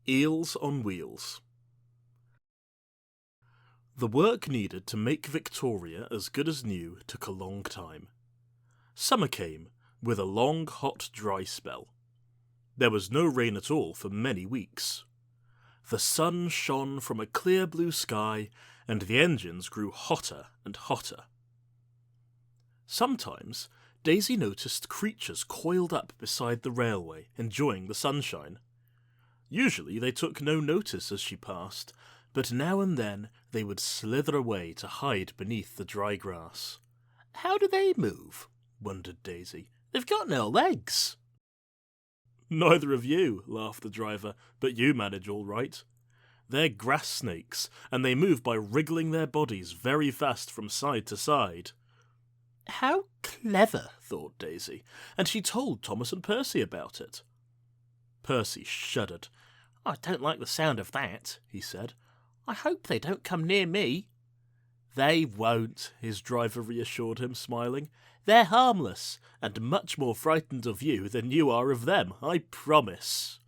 Eels on Wheels. The work needed to make Victoria as good as new took a long time. Summer came, with a long, hot, dry spell. There was no rain at all for many weeks. The sun shone from a clear blue sky, and the engines grew hotter and hotter. Sometimes Daisy noticed creatures coiled up beside the railway, enjoying the sunshine. Usually they took no notice as she passed, but now and then they would slither away to hide beneath the dry grass. "How do they move?" wondered Daisy. "They've got no legs." "Neither of you," laughed the driver, "but you manage all right. They're grass snakes, and they move by wriggling their bodies very fast from side to side." "How clever," thought Daisy, and she told Thomas and Percy about it. Percy shuddered. "I don't like the sound of that," he said. "I hope they don't come near me." "They won't," his driver reassured him, smiling. "They're harmless, and much more frightened of you than you are of them, I promise."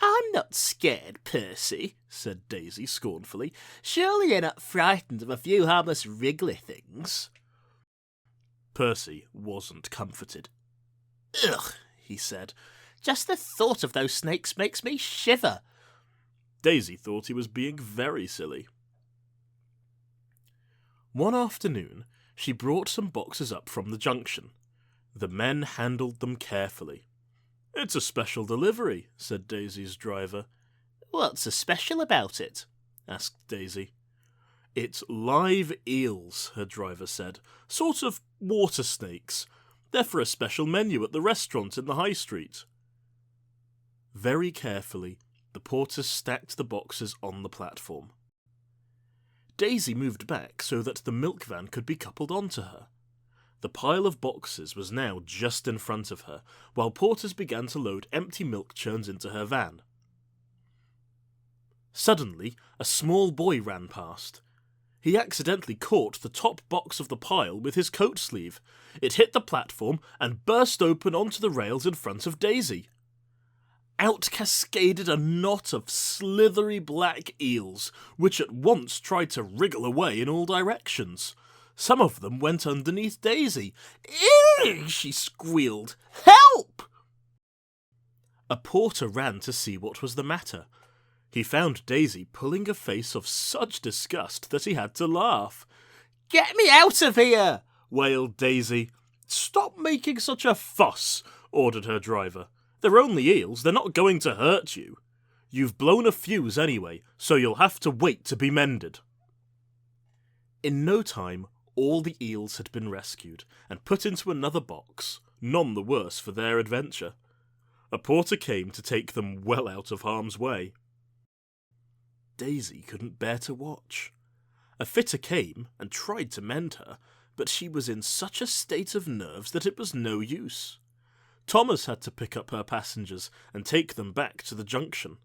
"I'm not scared, Percy," said Daisy scornfully. "Surely you're not frightened of a few harmless wriggly things." Percy wasn't comforted. "Ugh," he said. "Just the thought of those snakes makes me shiver." Daisy thought he was being very silly. One afternoon, she brought some boxes up from the junction. The men handled them carefully. "It's a special delivery," said Daisy's driver. "What's so special about it?" asked Daisy. "It's live eels," her driver said. "Sort of water snakes. They're for a special menu at the restaurant in the high street." Very carefully, the porters stacked the boxes on the platform. Daisy moved back so that the milk van could be coupled onto her. The pile of boxes was now just in front of her, while porters began to load empty milk churns into her van. Suddenly, a small boy ran past. He accidentally caught the top box of the pile with his coat sleeve. It hit the platform and burst open onto the rails in front of Daisy. Out cascaded a knot of slithery black eels, which at once tried to wriggle away in all directions. Some of them went underneath Daisy. "Ew!" she squealed. "Help!" A porter ran to see what was the matter. He found Daisy pulling a face of such disgust that he had to laugh. "Get me out of here!" wailed Daisy. "Stop making such a fuss," ordered her driver. "They're only eels, they're not going to hurt you. You've blown a fuse anyway, so you'll have to wait to be mended." In no time, all the eels had been rescued and put into another box, none the worse for their adventure. A porter came to take them well out of harm's way. Daisy couldn't bear to watch. A fitter came and tried to mend her, but she was in such a state of nerves that it was no use. Thomas had to pick up her passengers and take them back to the junction.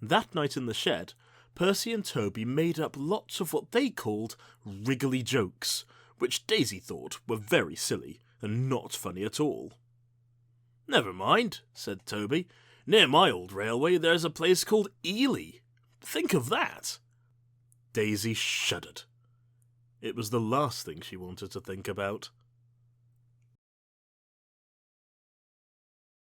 That night in the shed, Percy and Toby made up lots of what they called wriggly jokes, which Daisy thought were very silly and not funny at all. "Never mind," said Toby. "Near my old railway there's a place called Ely. Think of that!" Daisy shuddered. It was the last thing she wanted to think about.